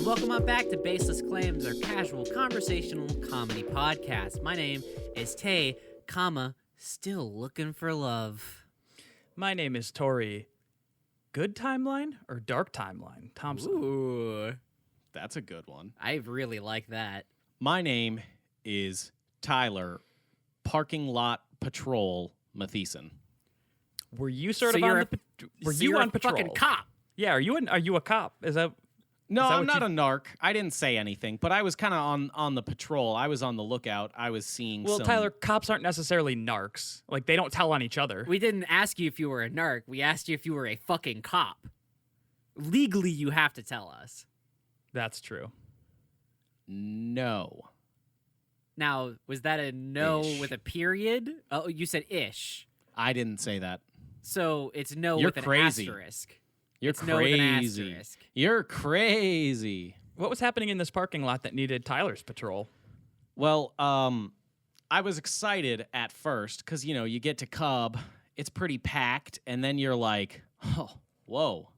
Welcome on back to Baseless Claims, our casual conversational comedy podcast. My name is Tay, still looking for love. My name is Tori. Good timeline or dark timeline? Thompson. Ooh, That's a good one. I really like that. My name is Tyler, Parking Lot Patrol Matheson. Were you sort So of you're on were So you you're on a patrol? fucking cop. Yeah, are you a cop? Is that No, Is that I'm what not a narc. I didn't say anything, but I was kind of on the patrol. I was on the lookout. I was seeing Well, some... Tyler, cops aren't necessarily narcs. Like, they don't tell on each other. We didn't ask you if you were a narc. We asked you if you were a fucking cop. Legally, you have to tell us. That's true. No. Now, was that a no Ish. with a period? Oh, you said ish. I didn't say that. So it's no You're with an crazy. asterisk. You're It's no with an crazy. asterisk. You're crazy. What was happening in this parking lot that needed Tyler's patrol? Well, I was excited at first because, you know, you get to Cub, it's pretty packed, and then you're like, oh, whoa,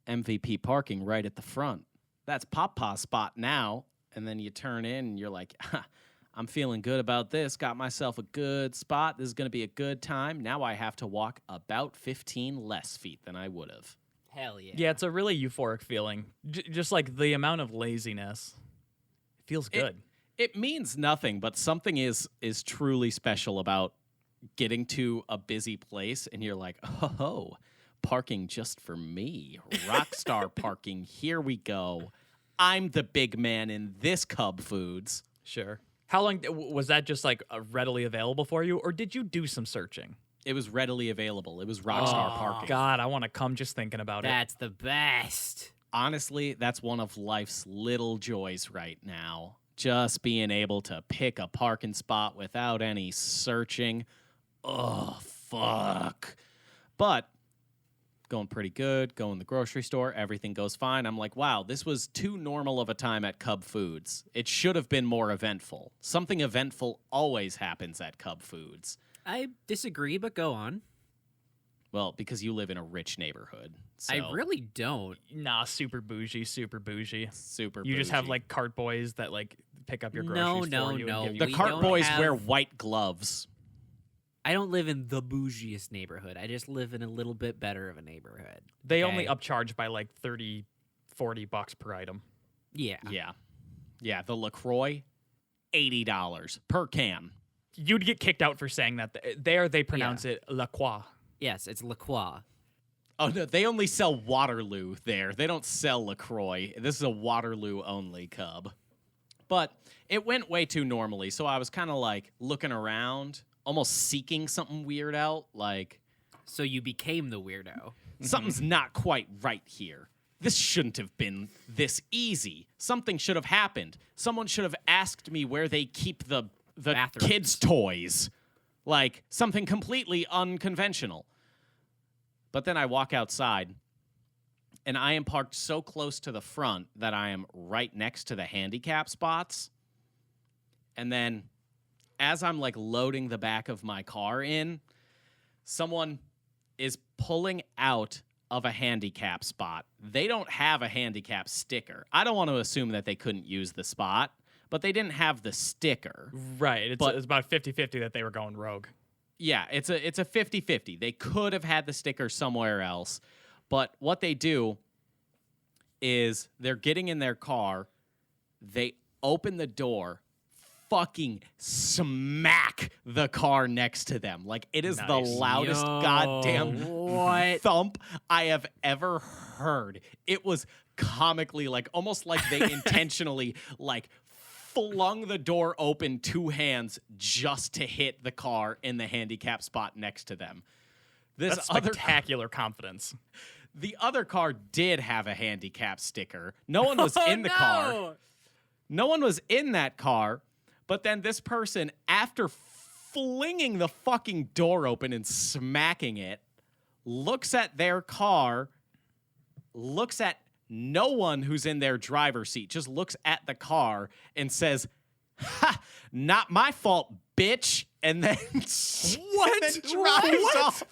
MVP parking right at the front. That's Papa's spot now. And then you turn in and you're like, I'm feeling good about this. Got myself a good spot. This is going to be a good time. Now I have to walk about 15 less feet than I would have. Hell yeah. Yeah, it's a really euphoric feeling. Just like the amount of laziness. It feels good. It means nothing, but something is truly special about getting to a busy place and you're like, oh, parking just for me. Rockstar parking. Here we go. I'm the big man in this Cub Foods. Sure. How long was that just like readily available for you, or did you do some searching? It was readily available. It was Rockstar parking. God, I want to come just thinking about it. That's the best. Honestly, that's one of life's little joys right now. Just being able to pick a parking spot without any searching. Oh, fuck. But going pretty good, going to the grocery store, everything goes fine. I'm like, wow, this was too normal of a time at Cub Foods. It should have been more eventful. Something eventful always happens at Cub Foods. I disagree, but go on. Well, because you live in a rich neighborhood. So I really don't. Nah, super bougie, super bougie. super You just have bougie. like cart boys that like pick up your No, groceries no, for you. no. And give The you We cart don't boys have- wear white gloves. I don't live in the bougiest neighborhood. I just live in a little bit better of a neighborhood. They okay? only upcharge by like $30, $40 per item. Yeah. Yeah, the LaCroix, $80 per can. You'd get kicked out for saying that. There, they pronounce it La Croix. Yes, it's La Croix. Oh, no, they only sell Waterloo there. They don't sell LaCroix. This is a Waterloo-only Cub. But it went way too normally, so I was kind of like looking around, almost seeking something weird out, like So you became the weirdo. something's not quite right here. This shouldn't have been this easy. Something should have happened. Someone should have asked me where they keep the Bathrooms. kids' toys. Like, something completely unconventional. But then I walk outside, and I am parked so close to the front that I am right next to the handicap spots. And then as I'm, like, loading the back of my car in, someone is pulling out of a handicap spot. They don't have a handicap sticker. I don't want to assume that they couldn't use the spot, but they didn't have the sticker. Right. But- It's about 50-50 that they were going rogue. Yeah, it's a 50-50. They could have had the sticker somewhere else, but what they do is they're getting in their car, they open the door, fucking smack the car next to them. Like, it is the Nice. loudest Yo, goddamn what? thump I have ever heard. It was comically, like, almost like they intentionally, like, flung the door open two hands just to hit the car in the handicap spot next to them. This That's other spectacular confidence. The other car did have a handicap sticker. No one was in the car. No one was in that car. But then this person, after flinging the fucking door open and smacking it, looks at their car, looks at no one who's in their driver's seat, just looks at the car and says, "Ha, not my fault, bitch," and then What? and then drives off.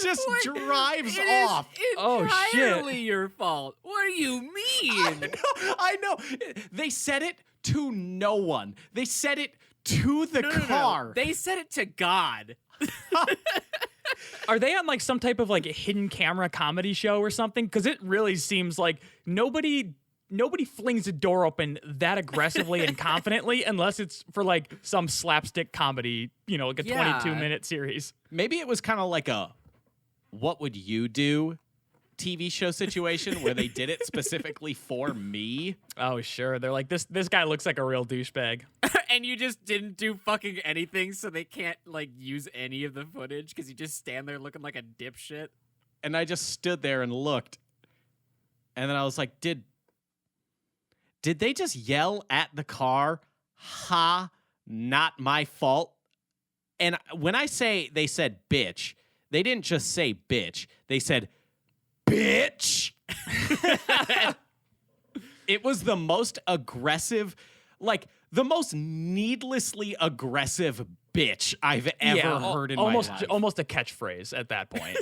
just drives It off. is Oh, shit. entirely your fault. What do you mean? I know. They said it to no one. They said it to the No, no, no. car. They said it to God. Are they on like some type of like hidden camera comedy show or something? Because it really seems like nobody flings a door open that aggressively and confidently unless it's for like some slapstick comedy, like a 22-minute series. Maybe it was kind of like a "What would you do?" TV show situation where they did it specifically for me. Oh, sure. They're like, this guy looks like a real douchebag. And you just didn't do fucking anything, so they can't like use any of the footage because you just stand there looking like a dipshit. And I just stood there and looked. And then I was like, did they just yell at the car? Ha, not my fault. And when I say they said bitch, they didn't just say bitch. They said bitch. It was the most aggressive, like the most needlessly aggressive bitch I've ever heard in my life. Almost a catchphrase at that point.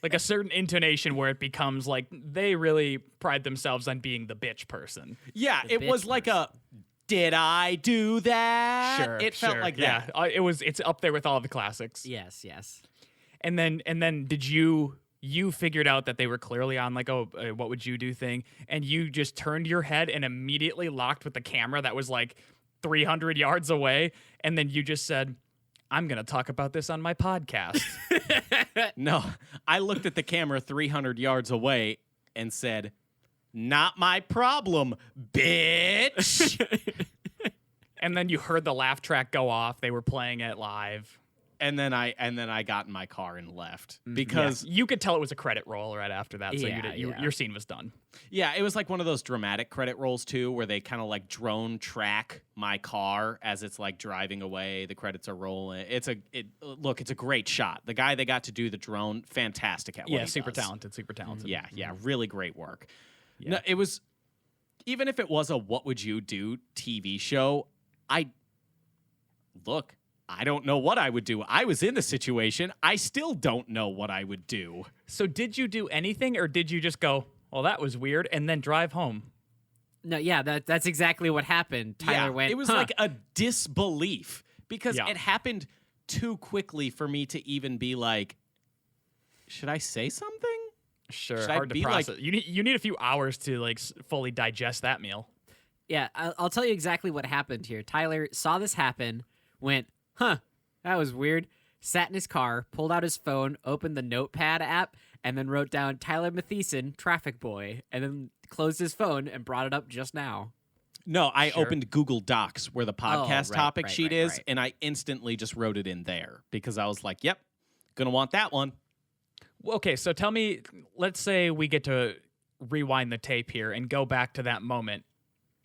Like a certain intonation where it becomes like they really pride themselves on being the bitch person. Yeah, The it was bitch like person. did I do that? Sure. It felt sure. like that. Yeah, it's up there with all the classics. Yes, yes. And then did you figured out that they were clearly on like what would you do thing, and you just turned your head and immediately locked with the camera that was like 300 yards away, and then you just said, I'm going to talk about this on my podcast. No, I looked at the camera 300 yards away and said, not my problem, bitch. And then you heard the laugh track go off. They were playing it live. And then I got in my car and left because You could tell it was a credit roll right after that, so Yeah, yeah. your scene was done. yeah, it was like one of those dramatic credit rolls too, where they kind of like drone track my car as it's like driving away. The credits are rolling. It's a great shot. The guy they got to do the drone, fantastic at what Yeah, he super does. talented. Yeah, really great work. Yeah. No, it was, even if it was a "What Would You Do" TV show, I don't know what I would do. I was in the situation. I still don't know what I would do. So did you do anything, or did you just go, well, that was weird, and then drive home? No, yeah, that's exactly what happened. Tyler went. It was "Huh." like a disbelief because Yeah. it happened too quickly for me to even be like, should I say something? Sure, Should I hard to be like- process. You need a few hours to like fully digest that meal. Yeah, I'll tell you exactly what happened here. Tyler saw this happen, went, huh, that was weird, sat in his car, pulled out his phone, opened the Notepad app, and then wrote down Tyler Mathieson, traffic boy, and then closed his phone and brought it up just now. No, I Sure. opened Google Docs where the podcast right, topic right, sheet right, is, right. and I instantly just wrote it in there because I was like, yep, gonna want that one. Well, okay, so tell me, let's say we get to rewind the tape here and go back to that moment,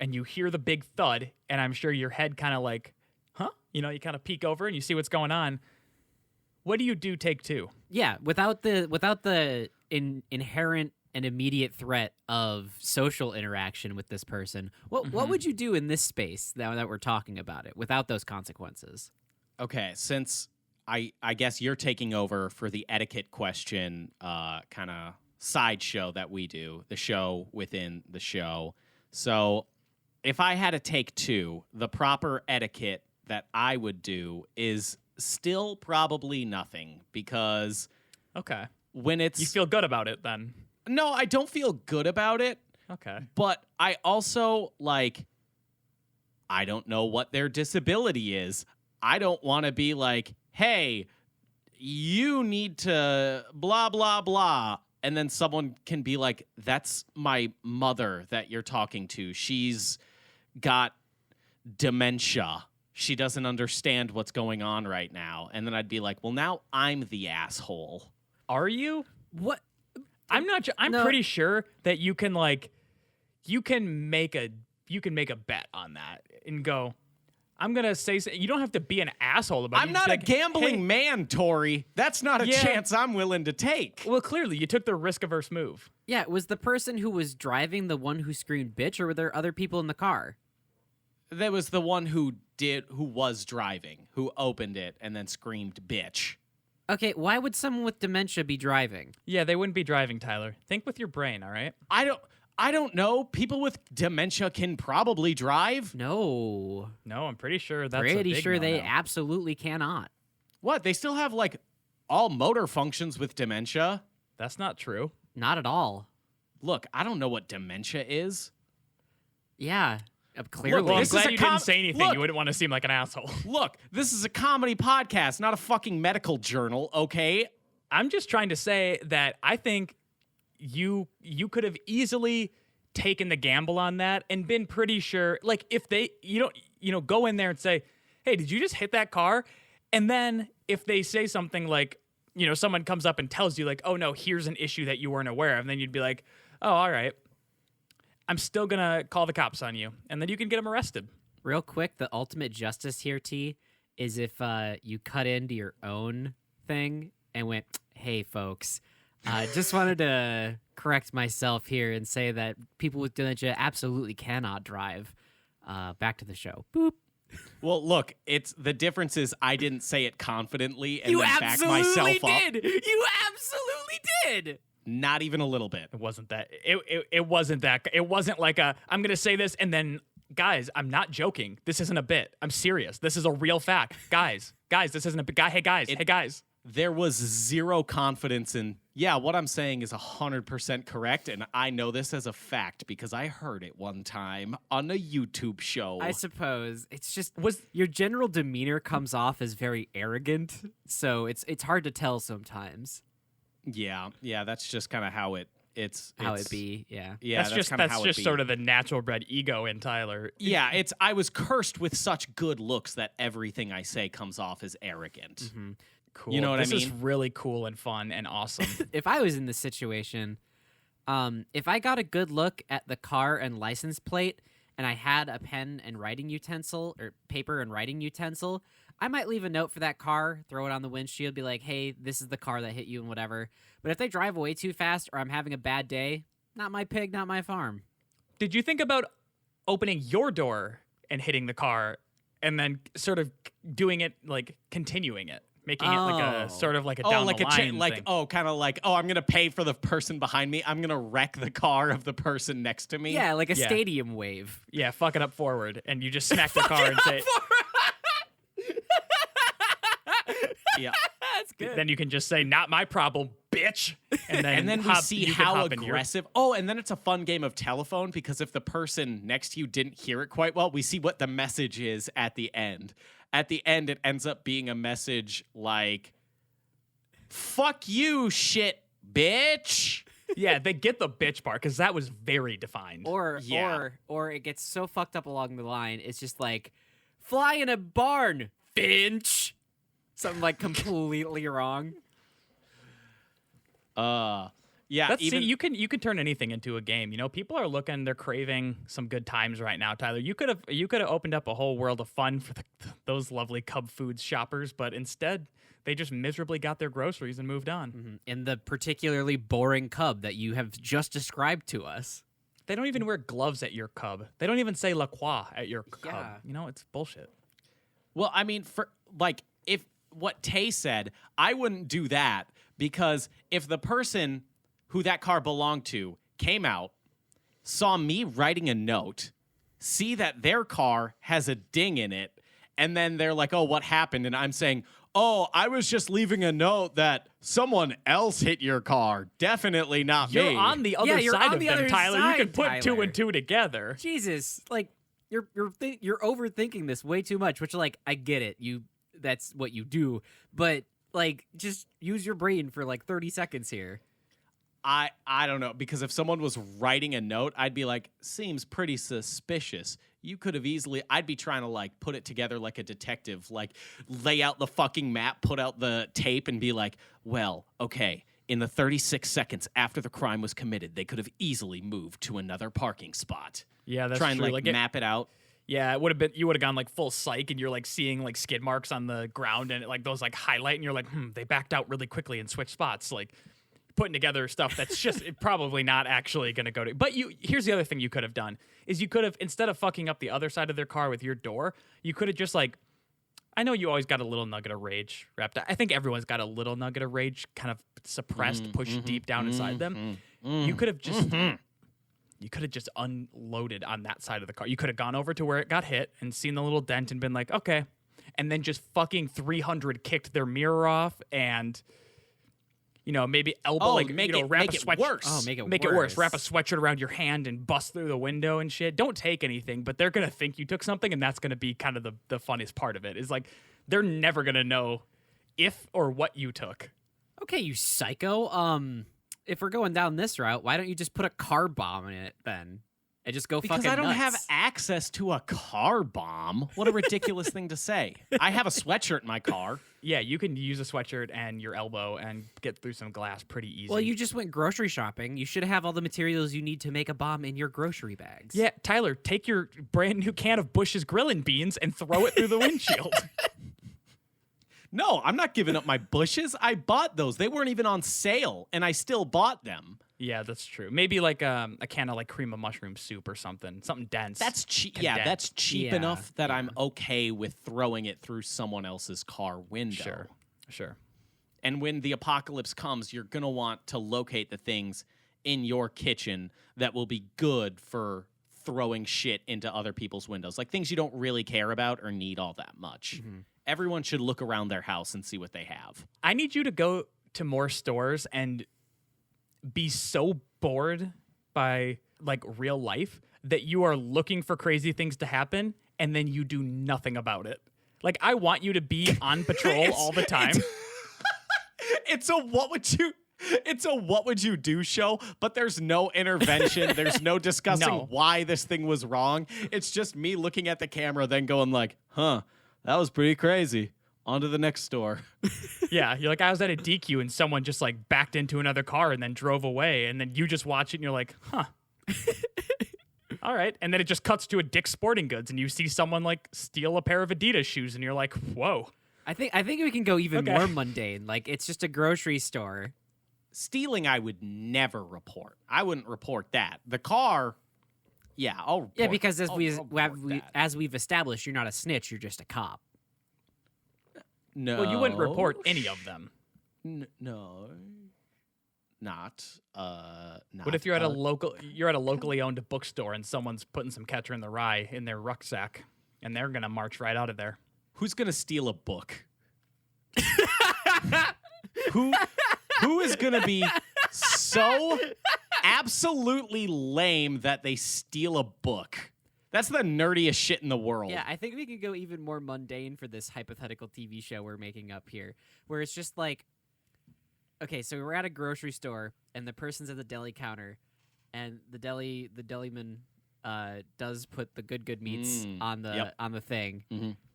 and you hear the big thud, and I'm sure your head kind of like, huh? You kind of peek over and you see what's going on. What do you do take two? Yeah, without the inherent and immediate threat of social interaction with this person, what would you do in this space now that we're talking about it without those consequences? Okay, since I guess you're taking over for the etiquette question kind of sideshow that we do, the show within the show. So if I had to take two, the proper etiquette that I would do is still probably nothing because Okay. when it's... You feel good about it then? No, I don't feel good about it, Okay. but I also, I don't know what their disability is. I don't want to be like, hey, you need to blah, blah, blah. And then someone can be like, that's my mother that you're talking to. She's got dementia. She doesn't understand what's going on right now. And then I'd be like, well, now I'm the asshole. Are you? What? I'm not. I'm No. pretty sure that you can make a bet on that and go, I'm gonna say you don't have to be an asshole about it. I'm You just not a be like, gambling "Hey." man, Tori. That's not a Yeah. chance I'm willing to take. Well, clearly you took the risk-averse move. Yeah, was the person who was driving the one who screamed bitch, or were there other people in the car? There was the one who was driving, who opened it and then screamed bitch. Okay, why would someone with dementia be driving? Yeah, they wouldn't be driving, Tyler. Think with your brain, all right? I don't know. People with dementia can probably drive. No. No, I'm pretty sure that's a Pretty big sure they no-no. absolutely cannot. What? They still have like all motor functions with dementia. That's not true. Not at all. Look, I don't know what dementia is. Yeah. Clearly. Well, I'm This is glad a you com- didn't say anything. Look. You wouldn't want to seem like an asshole. Look, this is a comedy podcast, not a fucking medical journal, okay? I'm just trying to say that I think you could have easily taken the gamble on that and been pretty sure. Like if they you don't go in there and say, "Hey, did you just hit that car?" And then if they say something like, someone comes up and tells you like, "Oh no, here's an issue that you weren't aware of," and then you'd be like, "Oh, all right. I'm still gonna call the cops on you," and then you can get them arrested. Real quick, the ultimate justice here, T, is if you cut into your own thing and went, "Hey, folks, just wanted to correct myself here and say that people with dementia absolutely cannot drive." Back to the show. Boop. Well, look, it's the difference is I didn't say it confidently and You then back absolutely myself up. did. You absolutely did. Not even a little bit. It wasn't that. It wasn't that. It wasn't like I'm gonna say this and then, guys, I'm not joking. This isn't a bit. I'm serious. This is a real fact, guys. This isn't a bit. Hey guys. There was zero confidence in, yeah, what I'm saying is 100% correct, and I know this as a fact because I heard it one time on a YouTube show. I suppose it's just Was- your general demeanor comes off as very arrogant, so it's hard to tell sometimes Yeah, that's just kind of how it's how it be. Yeah. Yeah, that's kind of how it just be. sort of the natural bred ego in Tyler. Yeah, I was cursed with such good looks that everything I say comes off as arrogant. Cool. You know what I this is mean? really cool and fun and awesome. If I was in this situation, if I got a good look at the car and license plate and I had a pen and writing utensil or paper and writing utensil, I might leave a note for that car, throw it on the windshield, be like, "Hey, this is the car that hit you," and whatever. But if they drive way too fast or I'm having a bad day, not my pig, not my farm. Did you think about opening your door and hitting the car and then sort of doing it, like continuing it? Making it like a Oh. sort of like a down like the a line like thing. kind of like, I'm gonna pay for the person behind me. I'm gonna wreck the car of the person next to me. Yeah, like a Yeah. stadium wave. Yeah, fuck it up forward, and you just smack the car and say. yeah. That's good. Then you can just say, "Not my problem, bitch," and then We see you can how hop in your- aggressive. Oh, and then it's a fun game of telephone because if the person next to you didn't hear it quite well, we see what the message is at the end. At the end, it ends up being a message like, "Fuck you, shit, bitch." Yeah, they get the bitch part because that was very defined. Yeah. Or it gets so fucked up along the line, it's just like, "Fly in a barn, Finch." Something like completely wrong. Yeah. Let's even see. You can turn anything into a game. People are looking. They're craving some good times right now. Tyler, you could have opened up a whole world of fun for those lovely Cub Foods shoppers, but instead they just miserably got their groceries and moved on. In the particularly boring Cub that you have just described to us. They don't even wear gloves at your Cub. They don't even say La Croix at your Yeah. Cub. It's bullshit. Well, I mean, for like, if what Tay said, I wouldn't do that because if the person who that car belonged to came out, saw me writing a note, see that their car has a ding in it, and then they're like, "Oh, what happened?" And I'm saying, "Oh, I was just leaving a note that someone else hit your car. Definitely not You're me." on the other you're side on of the them, other Tyler. You side, can put two Tyler. and two together. Jesus, like you're overthinking this way too much, which like I get it. That's what you do, but like just use your brain for like 30 seconds here. I don't know, because if someone was writing a note, I'd be like, "Seems pretty suspicious." You could have easily, I'd be trying to like put it together like a detective, like lay out the fucking map, put out the tape and be like, "Well, okay, in the 36 seconds after the crime was committed, they could have easily moved to another parking spot." Yeah, that's Try and true. like it- map it out. Yeah, it would have been. You would have gone like full psych, and you're like seeing like skid marks on the ground, and like those like highlight, and you're like, they backed out really quickly and switched spots, like putting together stuff that's just probably not actually going to go to. But here's the other thing you could have done is you could have, instead of fucking up the other side of their car with your door, you could have just like I know you always got a little nugget of rage wrapped. I think everyone's got a little nugget of rage kind of suppressed, pushed deep down inside them. You could have just unloaded on that side of the car. You could have gone over to where it got hit and seen the little dent and been like, okay, and then just fucking 300 kicked their mirror off and maybe elbow wrap a sweatshirt. Worse. Oh, make it worse. Wrap a sweatshirt around your hand and bust through the window and shit. Don't take anything, but they're gonna think you took something, and that's gonna be kind of the funniest part of it. Is like they're never gonna know if or what you took. Okay, you psycho. If we're going down this route, why don't you just put a car bomb in it then? And just go Because fucking I don't nuts. have access to a car bomb. What a ridiculous thing to say. I have a sweatshirt in my car. Yeah, you can use a sweatshirt and your elbow and get through some glass pretty easy. Well, you just went grocery shopping. You should have all the materials you need to make a bomb in your grocery bags. Yeah, Tyler, take your brand new can of Bush's Grillin' Beans and throw it through the windshield. No, I'm not giving up my bushes. I bought those. They weren't even on sale, and I still bought them. Yeah, that's true. Maybe like a can of like cream of mushroom soup or something dense. That's cheap. Condensed. Yeah, that's cheap Yeah, enough that I'm okay with throwing it through someone else's car window. Sure. And when the apocalypse comes, you're going to want to locate the things in your kitchen that will be good for throwing shit into other people's windows. Like things you don't really care about or need all that much. Mm-hmm. Everyone should look around their house and see what they have. I need you to go to more stores and be so bored by like real life that you are looking for crazy things to happen and then you do nothing about it. Like I want you to be on patrol all the time. It's a what would you do show, but there's no intervention. There's no discussing why this thing was wrong. It's just me looking at the camera, then going like, huh, that was pretty crazy. On to the next store. Yeah, you're like, I was at a DQ and someone just like backed into another car and then drove away. And then you just watch it and you're like, huh. All right. And then it just cuts to a Dick's Sporting Goods and you see someone like steal a pair of Adidas shoes and you're like, whoa. I think we can go even more mundane. Like it's just a grocery store. Stealing, I would never report. I wouldn't report that. The car, yeah, I'll report. Yeah, because I'll report that. as we've established, you're not a snitch. You're just a cop. No. Well, you wouldn't report any of them. No. Not. What if you're at a locally owned bookstore and someone's putting some Catcher in the Rye in their rucksack and they're gonna march right out of there? Who's gonna steal a book? Who is gonna be so absolutely lame that they steal a book? That's the nerdiest shit in the world. Yeah, I think we could go even more mundane for this hypothetical TV show we're making up here, where it's just like, okay, so we're at a grocery store and the person's at the deli counter, and the deliman does put the good meats on the thing,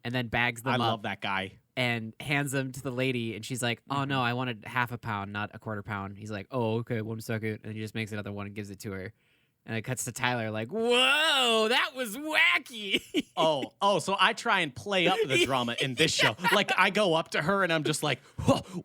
and then bags them up. I love that guy. And hands them to the lady, and she's like, "Oh no, I wanted half a pound, not a quarter pound." He's like, "Oh, okay, 1 second," and he just makes another one and gives it to her. And it cuts to Tyler like, "Whoa, that was wacky." So I try and play up the drama in this show. Like I go up to her and I'm just like,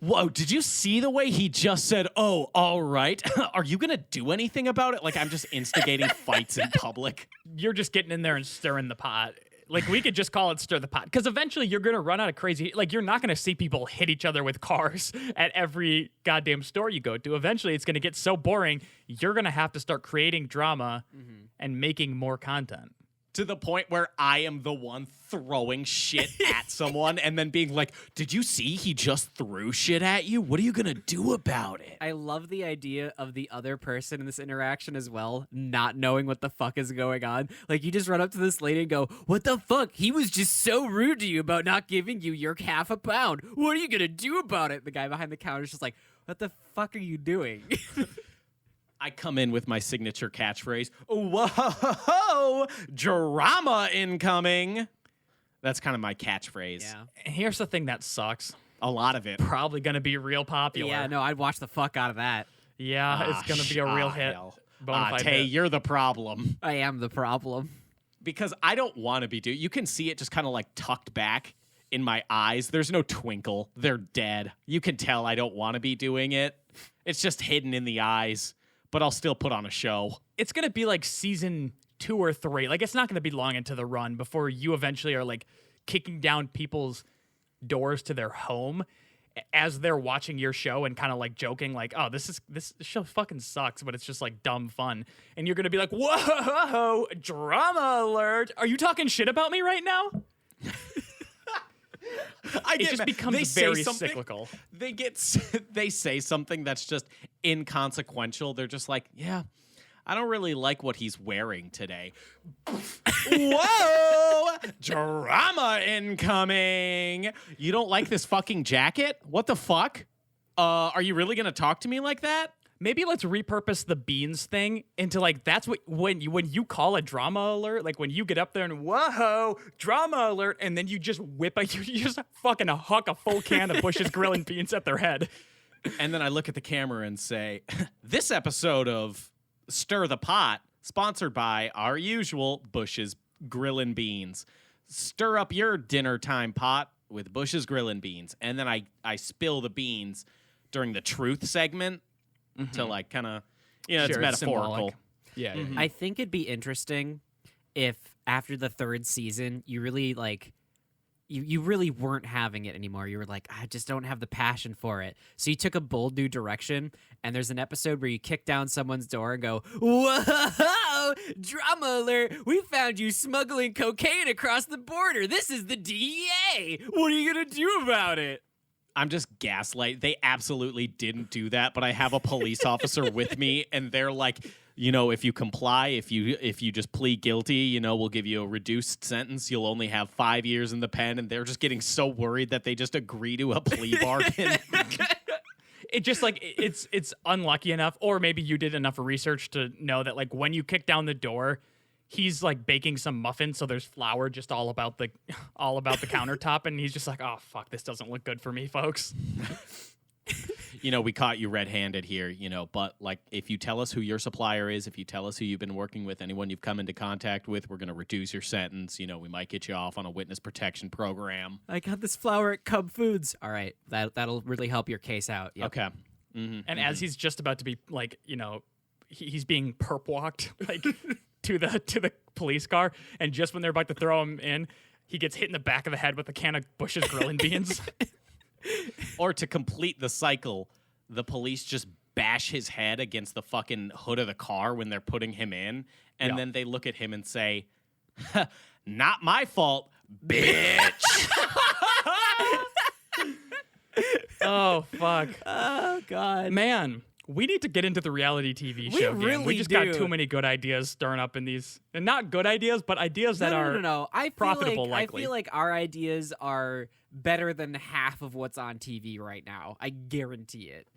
whoa, did you see the way he just said, "Oh, all right." Are you going to do anything about it? Like I'm just instigating fights in public. You're just getting in there and stirring the pot. Like we could just call it stir the pot, because eventually you're going to run out of crazy. Like you're not going to see people hit each other with cars at every goddamn store you go to. Eventually it's going to get so boring. You're going to have to start creating drama and making more content. To the point where I am the one throwing shit at someone and then being like, "Did you see he just threw shit at you? What are you going to do about it?" I love the idea of the other person in this interaction as well, not knowing what the fuck is going on. Like, you just run up to this lady and go, "What the fuck? He was just so rude to you about not giving you your half a pound. What are you going to do about it?" The guy behind the counter is just like, "What the fuck are you doing?" I come in with my signature catchphrase, "Whoa, drama incoming." That's kind of my catchphrase. Yeah. And here's the thing that sucks. A lot of it. Probably going to be real popular. Yeah, no, I'd watch the fuck out of that. Yeah, it's going to be a real hit. Bonafide Tay, hit. you're the problem. I am the problem. Because I don't want to be doing. You can see it just kind of like tucked back in my eyes. There's no twinkle. They're dead. You can tell I don't want to be doing it. It's just hidden in the eyes. But I'll still put on a show. It's going to be like season 2 or 3. Like, it's not going to be long into the run before you eventually are like kicking down people's doors to their home as they're watching your show and kind of like joking like, oh, this show fucking sucks, but it's just like dumb fun. And you're going to be like, whoa, drama alert. Are you talking shit about me right now? It just becomes very cyclical. They say something that's just inconsequential. They're just like, yeah, I don't really like what he's wearing today. Whoa! Drama incoming. You don't like this fucking jacket? What the fuck? Are you really going to talk to me like that? Maybe let's repurpose the beans thing into like, that's what when you call a drama alert, like when you get up there and whoa, drama alert, and then you just you just fucking huck a full can of Bush's Grill and Beans at their head. And then I look at the camera and say, this episode of Stir the Pot, sponsored by our usual Bush's Grill and Beans. Stir up your dinner time pot with Bush's Grill and Beans. And then I spill the beans during the truth segment to like kind of, Sure, it's metaphorical. symbolic. Yeah. Mhm. I think it'd be interesting if after the third season you really like you really weren't having it anymore. You were like, I just don't have the passion for it. So you took a bold new direction, and there's an episode where you kick down someone's door and go, whoa, drama alert, we found you smuggling cocaine across the border. This is the DEA. What are you going to do about it? I'm just gaslight. They absolutely didn't do that, but I have a police officer with me, and they're like, if you comply, if you just plead guilty, we'll give you a reduced sentence. You'll only have 5 years in the pen, and they're just getting so worried that they just agree to a plea bargain. It just like it's unlucky enough, or maybe you did enough research to know that like when you kick down the door, he's like baking some muffins, so there's flour just all about the countertop, and he's just like, oh fuck, this doesn't look good for me, folks. We caught you red-handed here, but like if you tell us who your supplier is, if you tell us who you've been working with, anyone you've come into contact with, we're going to reduce your sentence. We might get you off on a witness protection program. I got this flour at Cub Foods. All right, that'll really help your case out. Yep. Okay. Mm-hmm. And as he's just about to be like, he's being perp walked like to the police car, and just when they're about to throw him in, he gets hit in the back of the head with a can of Bush's Grill and Beans. Or to complete the cycle, the police just bash his head against the fucking hood of the car when they're putting him in, and then they look at him and say, not my fault, bitch. Oh, fuck. Oh, God. Man, we need to get into the reality TV show game. really We just do. got too many good ideas stirring up in these. And not good ideas, but ideas that are No. I feel profitable, like, likely. I feel like our ideas are better than half of what's on TV right now. I guarantee it.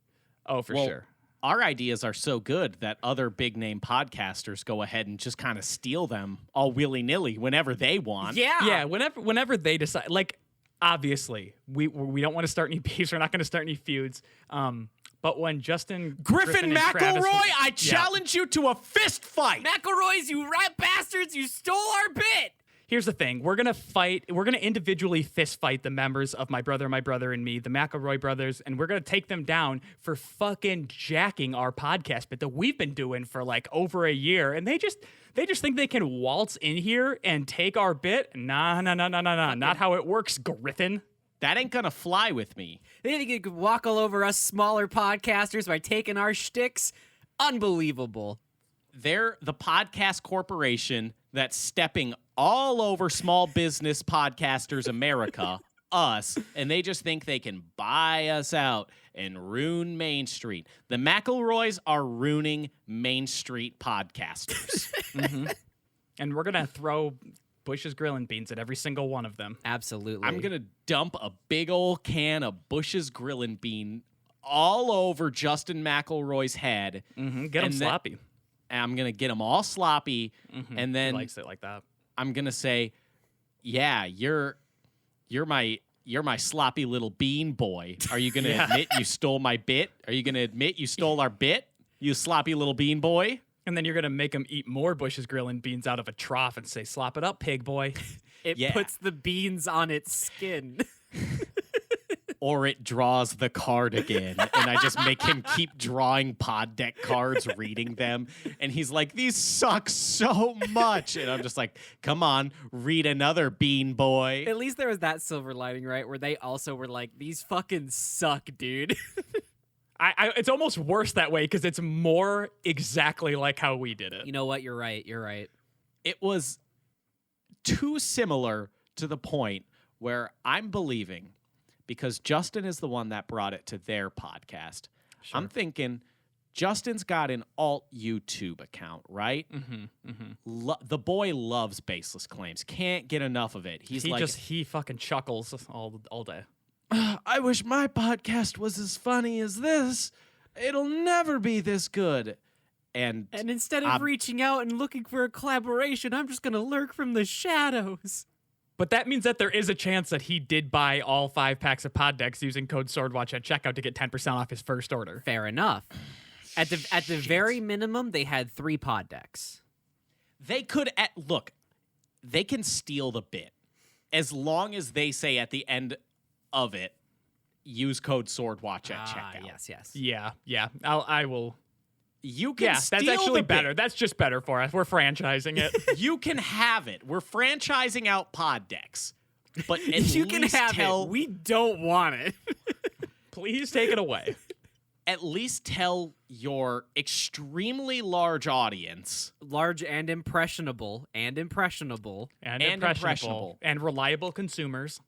Oh, for Well, sure. Our ideas are so good that other big name podcasters go ahead and just kind of steal them all willy nilly whenever they want. Yeah, whenever they decide, like, obviously, we don't want to start any beefs. We're not going to start any feuds. But when Griffin and Travis- McElroy, I challenge you to a fist fight. McElroys, you rat bastards, you stole our bit. Here's the thing. We're going to fight. We're going to individually fist fight the members of My Brother, and Me, the McElroy brothers, and we're going to take them down for fucking jacking our podcast bit that we've been doing for like over a year. And they just think they can waltz in here and take our bit. Nah. Not how it works, Griffin. That ain't gonna fly with me. They think you could walk all over us smaller podcasters by taking our shticks? Unbelievable. They're the podcast corporation that's stepping all over small business podcasters America, us, and they just think they can buy us out and ruin Main Street. The McElroys are ruining Main Street podcasters. And we're going to throw Bush's Grill and Beans at every single one of them. Absolutely. I'm gonna dump a big old can of Bush's Grill and Bean all over Justin McElroy's head. Get them And then- sloppy. I'm gonna get them all sloppy, and He then likes it like that. I'm gonna say, "Yeah, you're my sloppy little bean boy. Are you gonna admit you stole my bit? Are you gonna admit you stole our bit? You sloppy little bean boy." And then you're going to make him eat more Bush's Grill and Beans out of a trough and say, slop it up, pig boy. It Yeah. puts the beans on its skin. or it draws the card again. And I just make him keep drawing pod deck cards, reading them. And he's like, these suck so much. And I'm just like, come on, read another, Bean Boy. At least there was that silver lining, right? Where they also were like, these fucking suck, dude. It's almost worse that way because it's more exactly like how we did it. You know what? You're right. You're right. It was too similar to the point where I'm believing, because Justin is the one that brought it to their podcast. Sure. I'm thinking Justin's got an alt YouTube account, right? The boy loves Baseless Claims. Can't get enough of it. He fucking chuckles all day. I wish my podcast was as funny as this. It'll never be this good. And instead of reaching out and looking for a collaboration, I'm just going to lurk from the shadows. But that means that there is a chance that he did buy all 5 packs of pod decks using code Swordwatch at checkout to get 10% off his first order. Fair enough. At the very minimum, they had 3 pod decks. they could look, they can steal the bit as long as they say at the end of it, use code Swordwatch at checkout. Yes. Yeah. I will. You can steal that's actually the better. bit. That's just better for us. We're franchising it. You can have it. We're franchising out pod decks. But at you can least have it. We don't want it. Please take it away. At least tell your extremely large audience. Large and impressionable. And reliable consumers.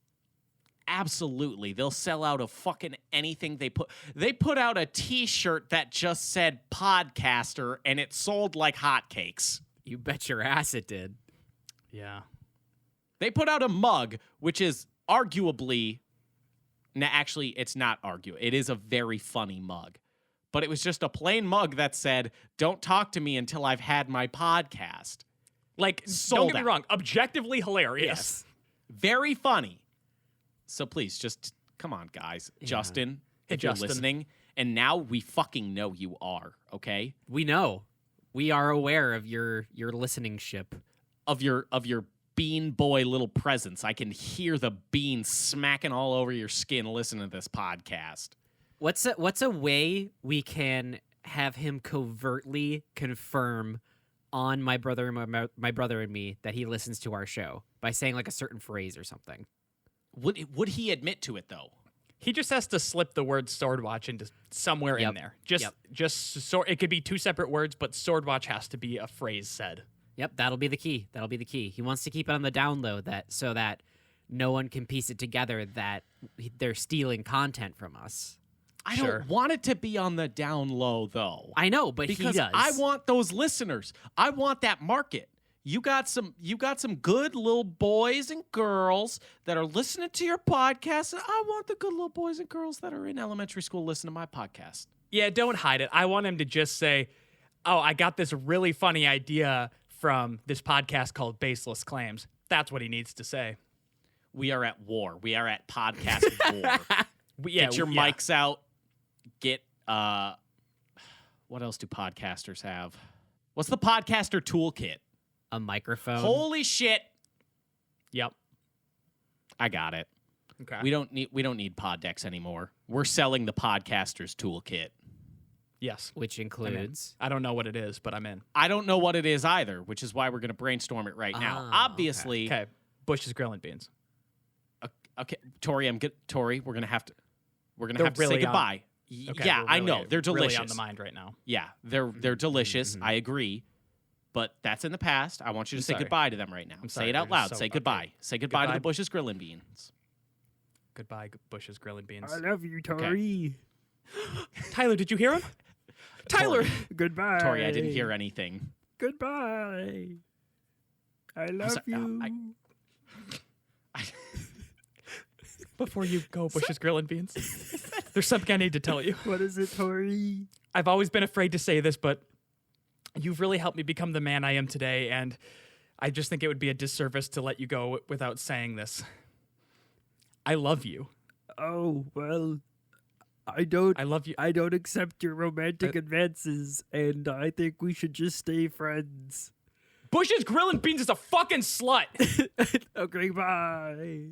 Absolutely. They'll sell out of fucking anything they put. They put out a t-shirt that just said podcaster and it sold like hotcakes. You bet your ass it did. Yeah. They put out a mug, which is arguably, actually, it's not arguable. It is a very funny mug. But it was just a plain mug that said, don't talk to me until I've had my podcast. Like, don't get me wrong, objectively hilarious. Yes. Very funny. So please, just come on, guys. Yeah. Justin, if you're listening, and now we fucking know you are, okay? We know. We are aware of your listening-ship. Of your Bean Boy little presence. I can hear the beans smacking all over your skin listening to this podcast. What's a way we can have him covertly confirm on my brother and me that he listens to our show by saying like a certain phrase or something? Would he admit to it though? He just has to slip the word Swordwatch into somewhere in there. It could be 2 separate words, but Swordwatch has to be a phrase said. Yep, that'll be the key. He wants to keep it on the down low so that no one can piece it together that they're stealing content from us. I don't want it to be on the down low though. I know, but because he does. I want those listeners. I want that market. You got some good little boys and girls that are listening to your podcast, and I want the good little boys and girls that are in elementary school listening to my podcast. Yeah, don't hide it. I want him to just say, "Oh, I got this really funny idea from this podcast called Baseless Claims." That's what he needs to say. We are at war. We are at podcast war. Get your mics out. Get what else do podcasters have? What's the podcaster toolkit? A microphone. Holy shit. Yep. I got it. Okay. We don't need pod decks anymore. We're selling the podcaster's toolkit. Yes. Which includes? I don't know what it is, but I'm in. I don't know what it is either, which is why we're going to brainstorm it right now. Obviously. Okay. Bush's Grill and Beans. Okay. Tori, we're going to have to really say goodbye. Okay, yeah, I know. They're delicious. Really on the mind right now. Yeah, they're delicious. Mm-hmm. I agree. But that's in the past. I want you to say goodbye to them right now. Say it out loud. Say goodbye. Okay. Say goodbye to the Bush's Grill and Beans. Goodbye, Bush's Grill and Beans. I love you, Tori. Okay. Tyler, did you hear him? Tyler! Goodbye. Tori, I didn't hear anything. Goodbye. I love you. Before you go, Bush's Grill and Beans, there's something I need to tell you. What is it, Tori? I've always been afraid to say this, but you've really helped me become the man I am today, and I just think it would be a disservice to let you go without saying this. I love you. Oh, well, I love you. I don't accept your romantic advances, and I think we should just stay friends. Bush's Grill and Beans is a fucking slut. Okay, bye.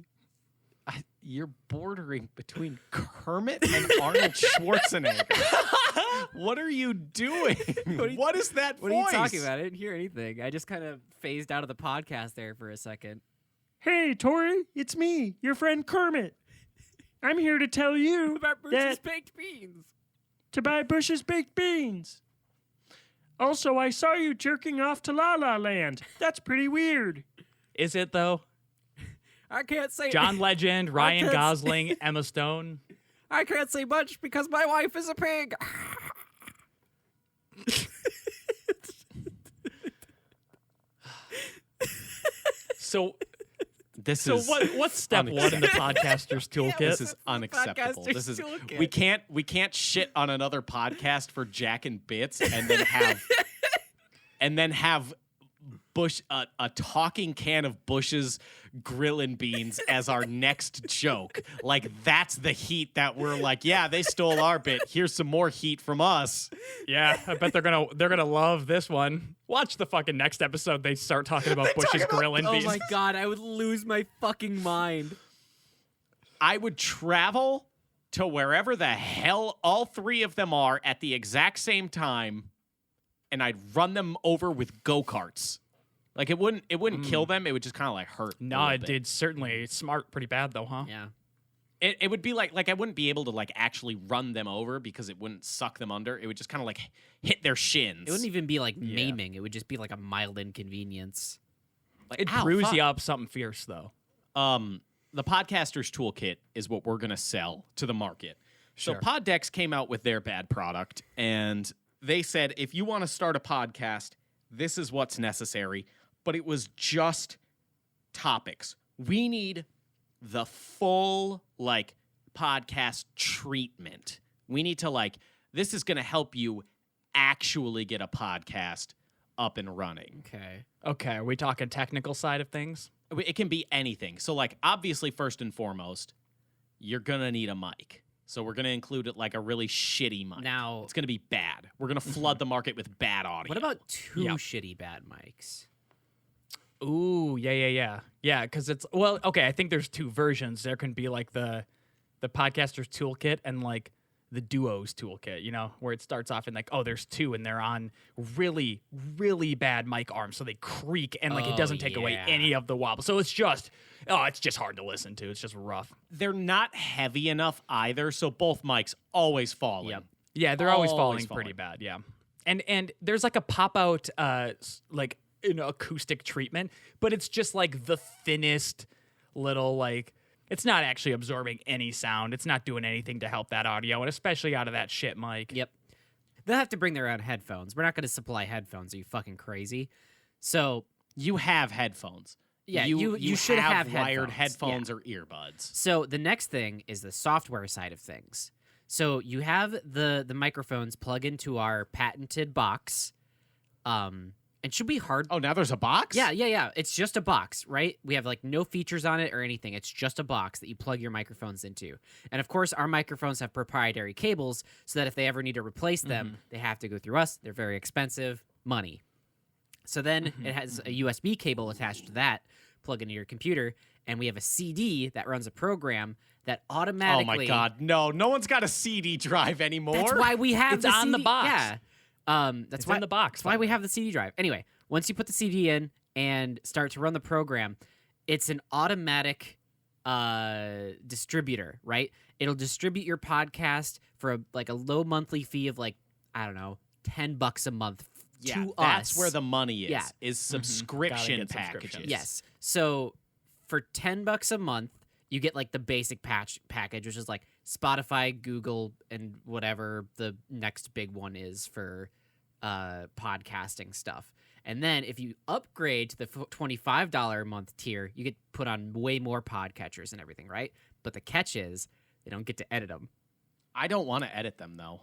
You're bordering between Kermit and Arnold Schwarzenegger. What are you doing? What is that What voice? are you talking about? I didn't hear anything. I just kind of phased out of the podcast there for a second. Hey, Tori, it's me, your friend Kermit. I'm here to tell you About Bruce's baked beans. to buy Bush's baked beans. Also, I saw you jerking off to La La Land. That's pretty weird. Is it though? I can't say John Legend, Ryan can't Gosling, Emma Stone. I can't say much because my wife is a pig. So This so is what's step one in the podcaster's toolkit? this is unacceptable. This is we can't shit on another podcast for Jack and Bits and then have Bush a talking can of Bush's grillin' beans as our next joke. Like that's the heat that we're like, yeah, they stole our bit. Here's some more heat from us. Yeah, I bet they're gonna love this one. Watch the fucking next episode. They start talking about Bush's grilling Oh beans. my god, I would lose my fucking mind. I would travel to wherever the hell all three of them are at the exact same time, and I'd run them over with go-karts. Like it wouldn't kill them. It would just kind of like hurt. No, it did certainly smart pretty bad though, huh? Yeah. It would be like I wouldn't be able to like actually run them over because it wouldn't suck them under. It would just kind of like hit their shins. It wouldn't even be like maiming. It would just be like a mild inconvenience. like, It ow, brews fuck. you up something fierce though. The podcaster's toolkit is what we're gonna sell to the market. So Sure. Poddex came out with their bad product, and they said if you want to start a podcast, this is what's necessary. But it was just topics. We need the full like podcast treatment. We need to like this is gonna help you actually get a podcast up and running. Okay. Okay, are we talking technical side of things? It can be anything. So, like, obviously, first and foremost, you're going to need a mic. So, we're going to include it like a really shitty mic. Now- it's going to be bad. We're going to flood the market with bad audio. What about two Yeah. shitty bad mics? Ooh, yeah. Because it's okay. I think there's two versions. There can be like the podcaster's toolkit and like the duo's toolkit. You know, where it starts off in like, oh, there's two, and they're on really, really bad mic arms, so they creak and like it Oh, doesn't take away yeah. any of the wobble. So it's just hard to listen to. It's just rough. They're not heavy enough either, so both mics always falling. Yep. Yeah, they're always Always falling pretty falling. bad. Yeah, and there's like a pop out like an acoustic treatment, but it's just like the thinnest little like. It's not actually absorbing any sound. It's not doing anything to help that audio, and especially out of that shit mic. Yep. They'll have to bring their own headphones. We're not going to supply headphones. Are you fucking crazy? So, You have headphones. yeah, you you should have wired headphones. headphones or earbuds. So the next thing is the software side of things. So you have the microphones plug into our patented box. And should be hard. Oh, now there's a box? Yeah. It's just a box, right? We have like no features on it or anything. It's just a box that you plug your microphones into. And of course, our microphones have proprietary cables so that if they ever need to replace them, they have to go through us. They're very expensive, money. So then it has a USB cable attached to that, plug into your computer, and we have a CD that runs a program that Oh automatically. my God, no one's got a CD drive anymore. That's why we have It's the on the CD. box. Yeah. That's It's why in the box, That's why by we the way. have the CD drive. Anyway, once you put the CD in and start to run the program, it's an automatic distributor, right? It'll distribute your podcast for a low monthly fee of like, I don't know, $10 a month Yeah, to that's us. where the money is. Yeah. Is Gotta subscription get packages. subscriptions. Yes. So for $10 a month, you get like the basic package, which is like Spotify, Google, and whatever the next big one is for podcasting stuff. And then if you upgrade to the $25 a month tier, you get put on way more podcatchers and everything, right? But the catch is they don't get to edit them. I don't want to edit them though.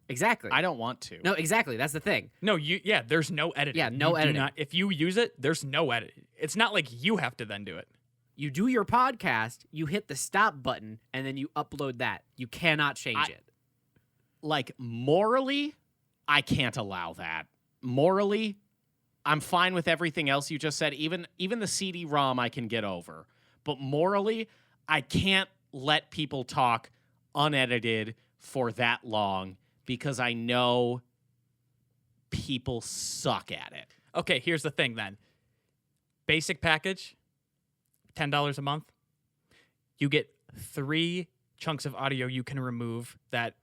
Exactly. I don't want to. No, exactly. That's the thing. No, there's no editing. Yeah, no You do editing. not- if you use it, there's no editing. It's not like you have to then do it. You do your podcast, you hit the stop button, and then you upload that. You cannot change it. Like morally, I can't allow that. Morally, I'm fine with everything else you just said. Even the CD-ROM I can get over. But morally, I can't let people talk unedited for that long because I know people suck at it. Okay, here's the thing then. Basic package, $10 a month. You get 3 chunks of audio you can remove that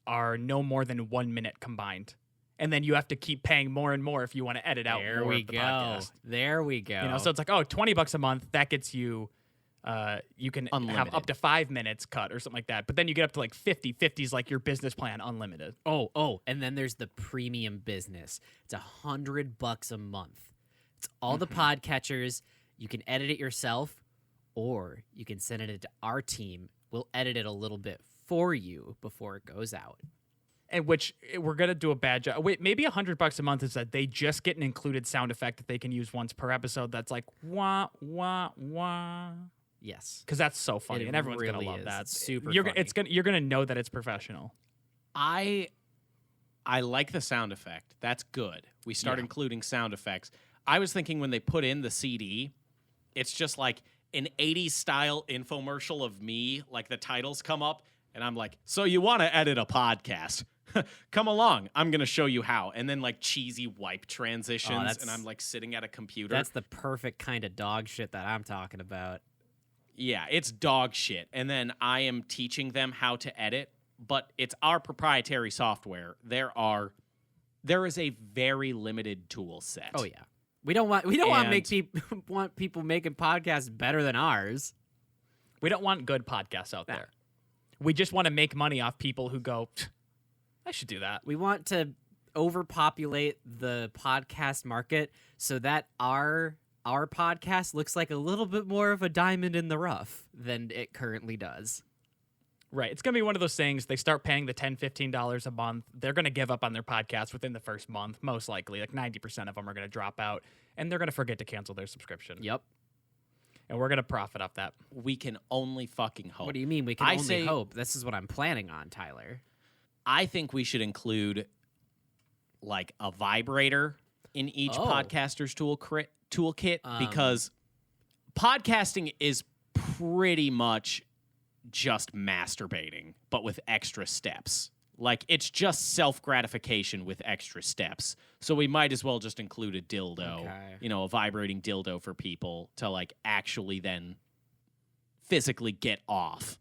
are no more than 1 minute combined. And then you have to keep paying more and more if you want to edit out There more we of the go. podcast. There we go. You know, so it's like, oh, $20 a month, that gets you you can have Unlimited. up to 5 minutes cut or something like that. But then you get up to like 50. 50 is like your business plan unlimited. and then there's the premium business. It's $100 a month. It's all the podcatchers. You can edit it yourself, or you can send it to our team. We'll edit it a little bit for you before it goes out. And which we're gonna do a bad job. Wait, maybe $100 a month is that they just get an included sound effect that they can use once per episode. That's like wah wah wah, Yes. because that's so funny, It and everyone's really gonna love is. that. It's super You're funny. you're gonna know that it's professional. I like the sound effect. That's good. We start Yeah. including sound effects. I was thinking when they put in the CD, it's just like an 80s style infomercial of me, like the titles come up and I'm like, so you want to edit a podcast? Come along. I'm going to show you how. And then like cheesy wipe transitions that's- and I'm like sitting at a computer. That's the perfect kind of dog shit that I'm talking about. Yeah, it's dog shit. And then I am teaching them how to edit, but it's our proprietary software. There is a very limited tool set. Oh yeah. We don't want to make And- want people making podcasts better than ours. We don't want good podcasts out Nah. there. We just want to make money off people who go, I should do that. We want to overpopulate the podcast market so that our podcast looks like a little bit more of a diamond in the rough than it currently does. Right. It's going to be one of those things. They start paying the $10, $15 a month. They're going to give up on their podcast within the first month, most likely. Like 90% of them are going to drop out, and they're going to forget to cancel their subscription. Yep. And we're going to profit off that. We can only fucking hope. What do you mean we can I only say- hope? This is what I'm planning on, Tyler. I think we should include like a vibrator in each Oh. podcaster's toolkit Um. because podcasting is pretty much just masturbating, but with extra steps. Like it's just self-gratification with extra steps. So we might as well just include a dildo, Okay. a vibrating dildo for people to like actually then physically get off.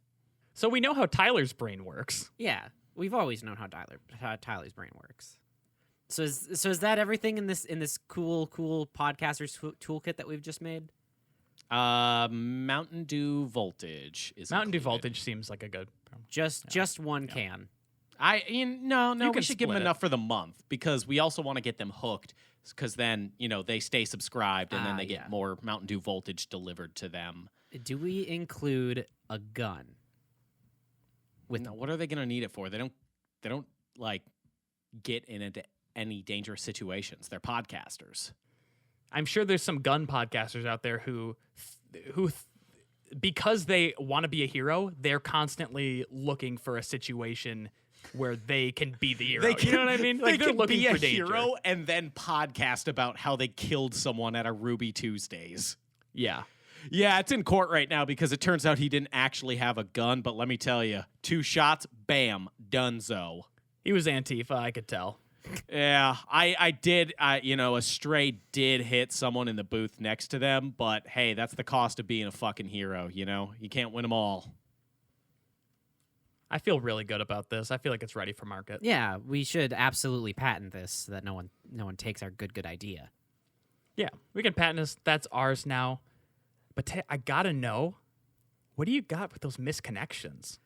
So we know how Tyler's brain works. Yeah, we've always known how Tyler's brain works. So is that everything in this cool podcaster's toolkit that we've just made? Mountain Dew Voltage is Mountain Dew included. Voltage seems like a good. Just one can. No, You we can should give them split it. enough for the month because we also want to get them hooked because then, they stay subscribed and then they yeah. get more Mountain Dew Voltage delivered to them. Do we include a gun? No, what are they going to need it for? They don't like get into any dangerous situations. They're podcasters. I'm sure there's some gun podcasters out there who because they want to be a hero, they're constantly looking for a situation where they can be the hero. You know what I mean? Like they they're can looking be for a danger. hero and then podcast about how they killed someone at a Ruby Tuesdays. Yeah. Yeah, it's in court right now because it turns out he didn't actually have a gun, but let me tell you, 2 shots, bam, donezo. He was Antifa, I could tell. Yeah, I did, a stray did hit someone in the booth next to them, but hey, that's the cost of being a fucking hero, You can't win them all. I feel really good about this. I feel like it's ready for market. Yeah, we should absolutely patent this so that no one takes our good idea. Yeah, we can patent this. That's ours now. But I gotta know, what do you got with those misconnections?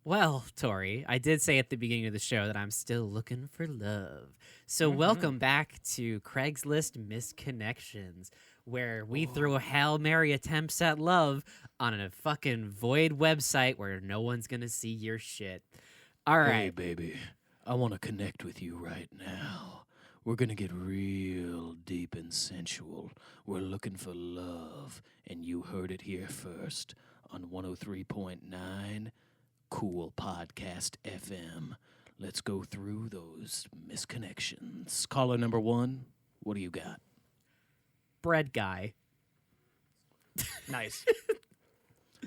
Well, Tori, I did say at the beginning of the show that I'm still looking for love. So welcome back to Craigslist Misconnections, where we throw Hail Mary attempts at love on a fucking void website where no one's going to see your shit. All right. baby, I want to connect with you right now. We're going to get real deep and sensual. We're looking for love, and you heard it here first on 103.9 Cool Podcast FM. Let's go through those misconnections. Caller number 1, what do you got? Bread guy. Nice.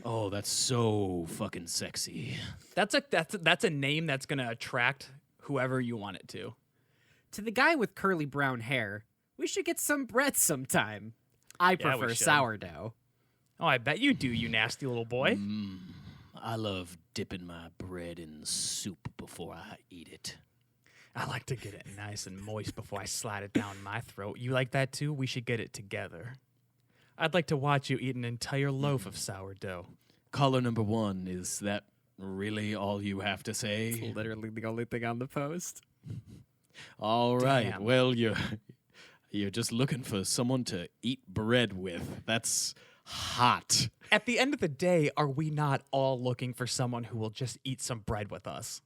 Oh, that's so fucking sexy. That's a name that's gonna attract whoever you want it to. To the guy with curly brown hair, we should get some bread sometime. I Yeah, we prefer should. sourdough. Oh, I bet you do, you nasty little boy. I love dipping my bread in soup before I eat it. I like to get it nice and moist before I slide it down my throat. You like that too? We should get it together. I'd like to watch you eat an entire loaf of sourdough. Caller number 1, is that really all you have to say? It's literally the only thing on the post. All right. Damn. Well, you're just looking for someone to eat bread with. That's hot. At the end of the day, are we not all looking for someone who will just eat some bread with us?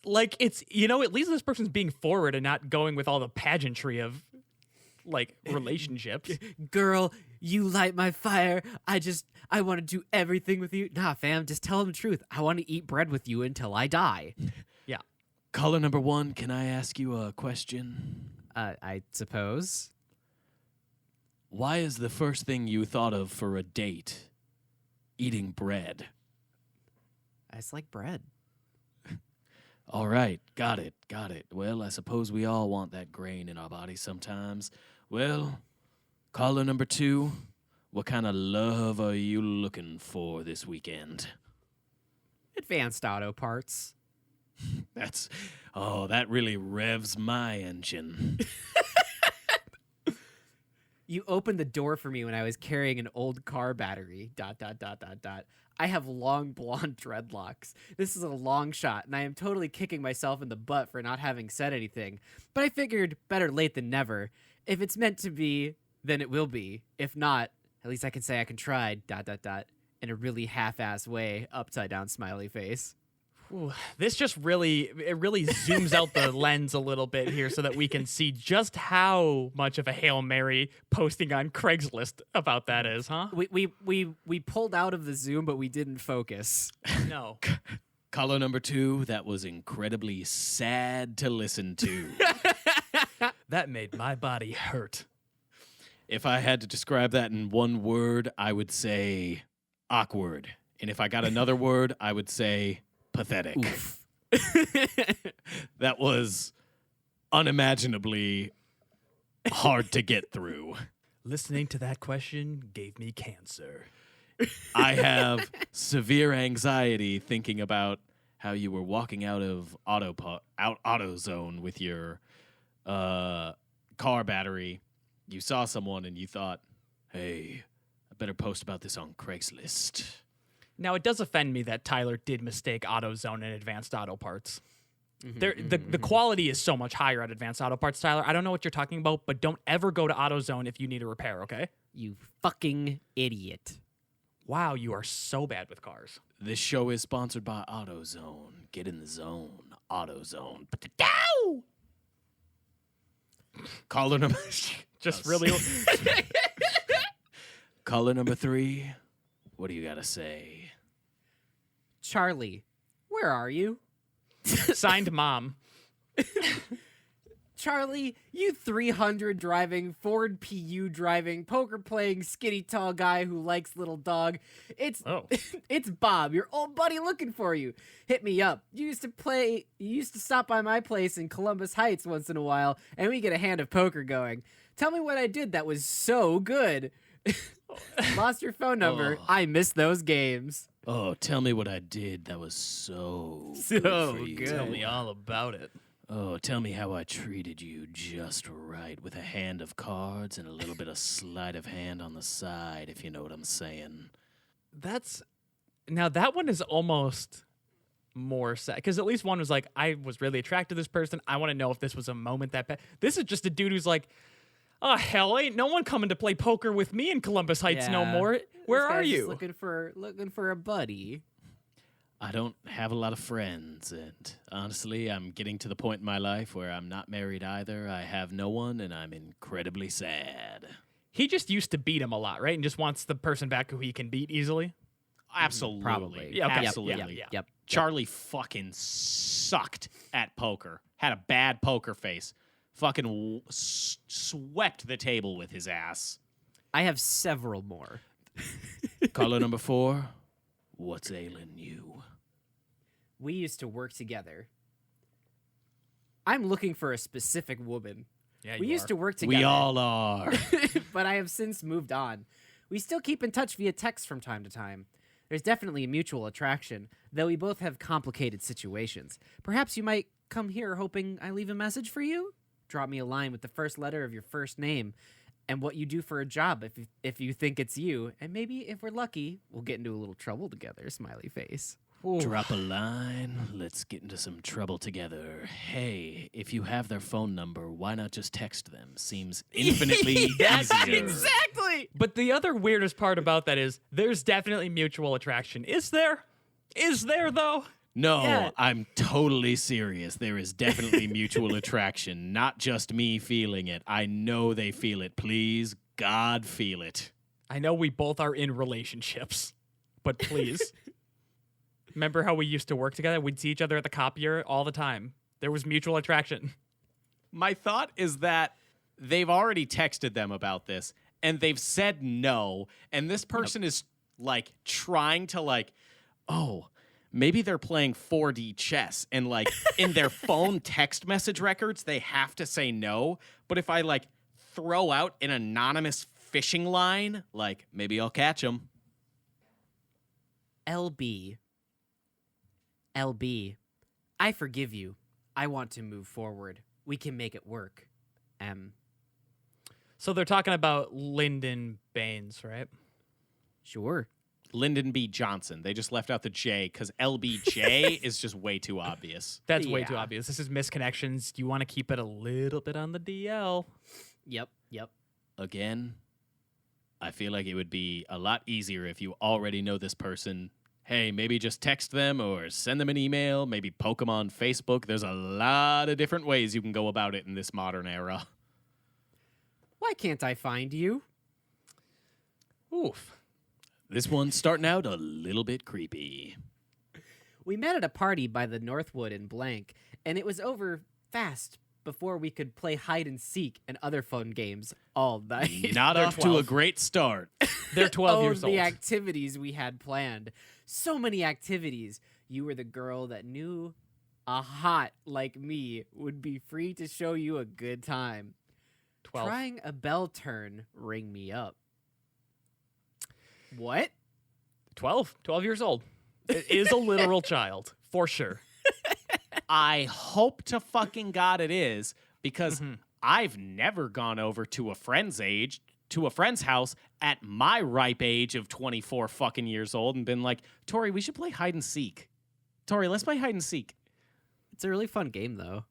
Like, it's, at least this person's being forward and not going with all the pageantry of, like, relationships. Girl, you light my fire. I want to do everything with you. Nah, fam, just tell him the truth. I want to eat bread with you until I die. Yeah. Caller number 1, can I ask you a question? I suppose. Why is the first thing you thought of for a date eating bread? I just like bread. All right, got it. Well, I suppose we all want that grain in our bodies sometimes. Well, caller number 2, what kind of love are you looking for this weekend? Advanced auto parts. That really revs my engine. You opened the door for me when I was carrying an old car battery. ... I have long blonde dreadlocks. This is a long shot, and I am totally kicking myself in the butt for not having said anything. But I figured better late than never. If it's meant to be, then it will be. If not, at least I can say I can try ... in a really half-ass way, upside down smiley face. Ooh, this just really zooms out the lens a little bit here so that we can see just how much of a Hail Mary posting on Craigslist about that is, huh? We pulled out of the zoom, but we didn't focus. No. Caller number 2, that was incredibly sad to listen to. That made my body hurt. If I had to describe that in one word, I would say awkward. And if I got another word, I would say pathetic. That was unimaginably hard to get through. Listening to that question gave me cancer. I have severe anxiety thinking about how you were walking out of AutoZone with your car battery. You saw someone and you thought, hey, I better post about this on Craigslist. Now, it does offend me that Tyler did mistake AutoZone and Advanced Auto Parts. The quality is so much higher at Advanced Auto Parts, Tyler. I don't know what you're talking about, but don't ever go to AutoZone if you need a repair, okay? You fucking idiot. Wow, you are so bad with cars. This show is sponsored by AutoZone. Get in the zone. AutoZone. Caller number... Just really... Caller number 3, what do you got to say? Charlie, where are you? Signed, Mom. Charlie, you 300 driving, Ford PU driving, poker playing, skinny tall guy who likes little dog. It's it's Bob, your old buddy looking for you. Hit me up. You used to stop by my place in Columbus Heights once in a while, and we get a hand of poker going. Tell me what I did that was so good. Lost your phone number. I miss those games. Oh, tell me what I did that was so So good for you. good. Tell me all about it. Oh, tell me how I treated you just right with a hand of cards and a little bit of sleight of hand on the side, if you know what I'm saying. Now that one is almost more sad, because at least one was like, I was really attracted to this person. I want to know if this was a moment that this is just a dude who's like, oh, hell, ain't no one coming to play poker with me in Columbus Heights no more. Where are you? Looking for a buddy. I don't have a lot of friends, and honestly, I'm getting to the point in my life where I'm not married either. I have no one, and I'm incredibly sad. He just used to beat him a lot, right? And just wants the person back who he can beat easily? Absolutely. Probably. Yeah, okay. Absolutely. Yep. Charlie fucking sucked at poker. Had a bad poker face. Fucking swept the table with his ass. I have several more. Caller number 4, what's ailing you? We used to work together. I'm looking for a specific woman. Yeah, We used to work together. We all are. But I have since moved on. We still keep in touch via text from time to time. There's definitely a mutual attraction, though we both have complicated situations. Perhaps you might come here hoping I leave a message for you? Drop me a line with the first letter of your first name and what you do for a job if you think it's you. And maybe if we're lucky, we'll get into a little trouble together, smiley face. Drop a line. Let's get into some trouble together. Hey, if you have their phone number, why not just text them? Seems infinitely easier. Exactly! But the other weirdest part about that is there's definitely mutual attraction. Is there? Is there, though? No, Yeah. I'm totally serious. There is definitely mutual attraction, not just me feeling it. I know they feel it. Please, God, feel it. I know we both are in relationships, but please. Remember how we used to work together? We'd see each other at the copier all the time. There was mutual attraction. My thought is that they've already texted them about this, and they've said no, and this person is, like, trying to, like, oh, maybe they're playing 4D chess, and, like, in their phone text message records, they have to say no, but if I, like, throw out an anonymous phishing line, like, maybe I'll catch them. LB. LB. I forgive you. I want to move forward. We can make it work. M. So they're talking about Lyndon Baines, right? Sure. Lyndon B. Johnson. They just left out the J because LBJ is just way too obvious. That's way too Yeah. obvious. This is misconnections. You want to keep it a little bit on the DL. Yep. Again, I feel like it would be a lot easier if you already know this person. Hey, maybe just text them or send them an email, maybe poke them on Facebook. There's a lot of different ways you can go about it in this modern era. Why can't I find you? Oof. This one's starting out a little bit creepy. We met at a party by the Northwood in blank, and it was over fast before we could play hide and seek and other fun games all night. Not They're off to a 12. great start. They're 12 Oh, years old. the activities we had planned. So many activities. You were the girl that knew a hot like me would be free to show you a good time. 12. Trying a bell turn, ring me up. What? 12 years old. It is a literal child, for sure. I hope to fucking God it is, because Mm-hmm. I've never gone over to a friend's house at my ripe age of 24 fucking years old and been like, Tori, we should play hide and seek. Tori, let's play hide and seek. It's a really fun game, though.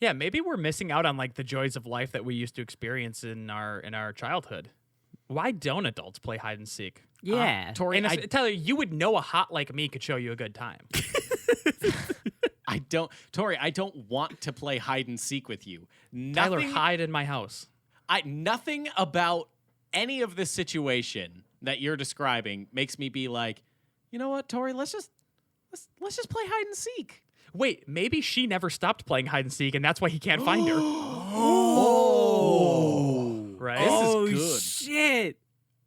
Yeah, maybe we're missing out on like the joys of life that we used to experience in our childhood. Why don't adults play hide and seek? Yeah. Tori, And Tyler, you would know a hot like me could show you a good time. I don't want to play hide and seek with you. Tyler, Nothing, hide in my house. nothing about any of this situation that you're describing makes me be like, you know what, Tori, let's just play hide and seek. Wait, maybe she never stopped playing hide and seek, and that's why he can't find her. Oh, Right? Oh, This is good. shit.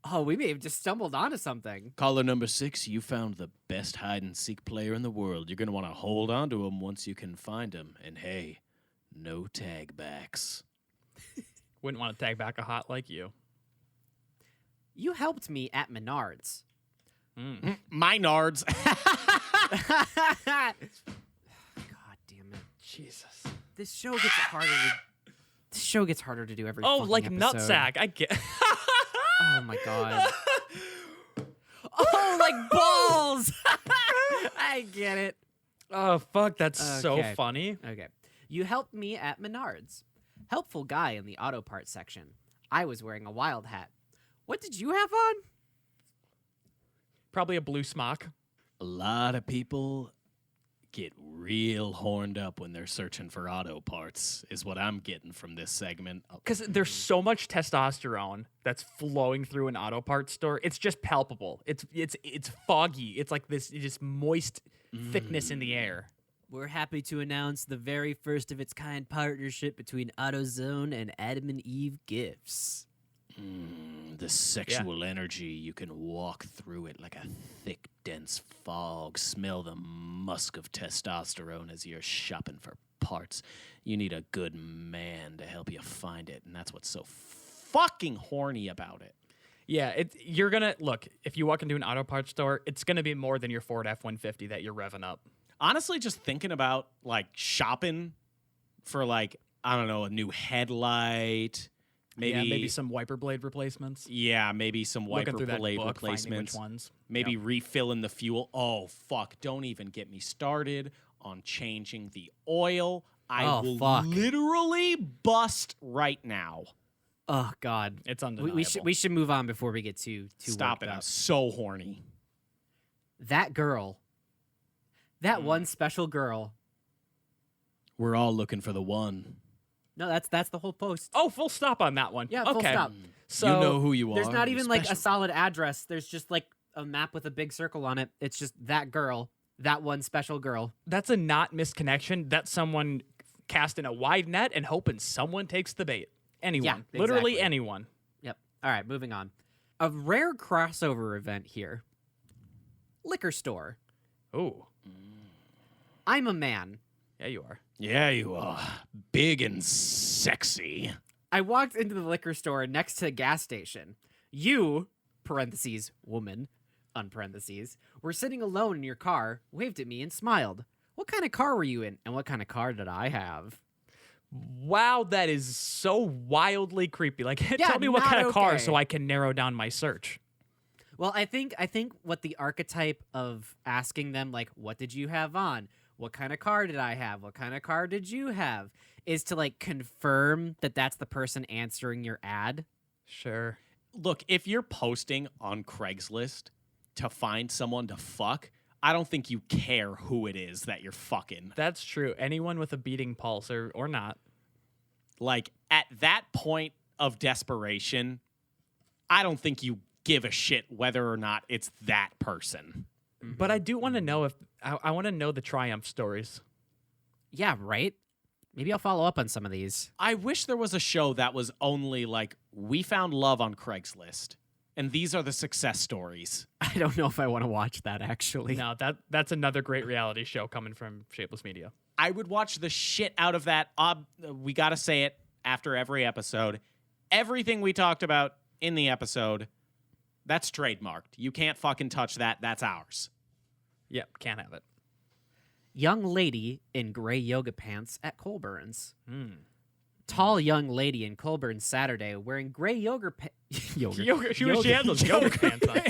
Oh, we may have just stumbled onto something. Caller number 6, you found the best hide and seek player in the world. You're going to want to hold on to him once you can find him. And hey, no tag backs. Wouldn't want to tag back a hot like you. You helped me at Menards. Minards. God damn it. Jesus. This show gets harder to do every Oh, fucking like episode. nutsack. I get. Oh my god. Oh, like balls. I get it. Oh fuck, that's so Okay. funny. Okay. You helped me at Menards. Helpful guy in the auto parts section. I was wearing a wild hat. What did you have on? Probably a blue smock. A lot of people get real horned up when they're searching for auto parts, is what I'm getting from this segment. Because there's so much testosterone that's flowing through an auto parts store. It's just palpable. It's foggy. It's like this just moist thickness in the air. We're happy to announce the very first of its kind partnership between AutoZone and Adam and Eve Gifts. The sexual energy, you can walk through it like a thick, dense fog. Smell the musk of testosterone as you're shopping for parts. You need a good man to help you find it, and that's what's so fucking horny about it. Yeah, you're gonna look, if you walk into an auto parts store, it's gonna be more than your Ford F-150 that you're revving up. Honestly, just thinking about like shopping for like, I don't know, a new headlight, maybe some wiper blade replacements. Yeah, maybe some wiper Looking through that blade book, finding replacements. which ones. Maybe refilling the fuel. Oh, fuck. Don't even get me started on changing the oil. I will literally bust right now. Oh God, It's undeniable. we should move on before we get too Stop it. worked I'm up. so horny. That girl, that one special girl. We're all looking for the one. No, that's the whole post. Oh, full stop on that one. Yeah, full okay. stop. So you know who you are. There's not You're even like a special. solid address. There's just like a map with a big circle on it. It's just that girl, that one special girl. that's a not missed connection. That's someone casting a wide net and hoping someone takes the bait. Anyone. Yeah, Literally exactly. anyone. Yep. All right, moving on. A rare crossover event here. Liquor store. Ooh. I'm a man. Yeah, you are. Yeah, you are. Big and sexy. I walked into the liquor store next to a gas station. You, parentheses, woman, unparentheses, were sitting alone in your car, waved at me, and smiled. What kind of car were you in, and what kind of car did I have? Wow, that is so wildly creepy. Like, Yeah, tell me what not kind of car okay. so I can narrow down my search. Well, I think what the archetype of asking them, like, what did you have on? What kind of car did I have? What kind of car did you have? Is to, like, confirm that that's the person answering your ad. Sure. Look, if you're posting on Craigslist to find someone to fuck, I don't think you care who it is that you're fucking. That's true. Anyone with a beating pulse or not. Like, at that point of desperation, I don't think you give a shit whether or not it's that person. But I do want to know if I want to know the triumph stories. Yeah, right? Maybe I'll follow up on some of these. I wish there was a show that was only like, we found love on Craigslist, and these are the success stories. I don't know if I want to watch that, actually. No, that's another great reality show coming from Shapeless Media. I would watch the shit out of that. We got to say it after every episode. Everything we talked about in the episode, that's trademarked. You can't fucking touch that. That's ours. Yep, can't have it. Young lady in gray yoga pants at Colburn's. Tall young lady in Colburn's Saturday wearing gray yoga pants. She had those yogurt pants on.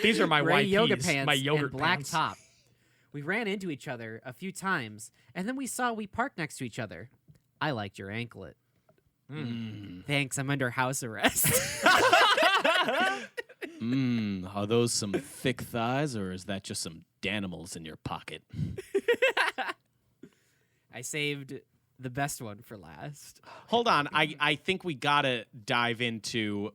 These are my gray YPs, yoga pants my yogurt and black pants. top. We ran into each other a few times, and then we saw we parked next to each other. I liked your anklet. Thanks, I'm under house arrest. Are those some thick thighs, or is that just some Danimals in your pocket? I saved the best one for last. Hold on. I think we got to dive into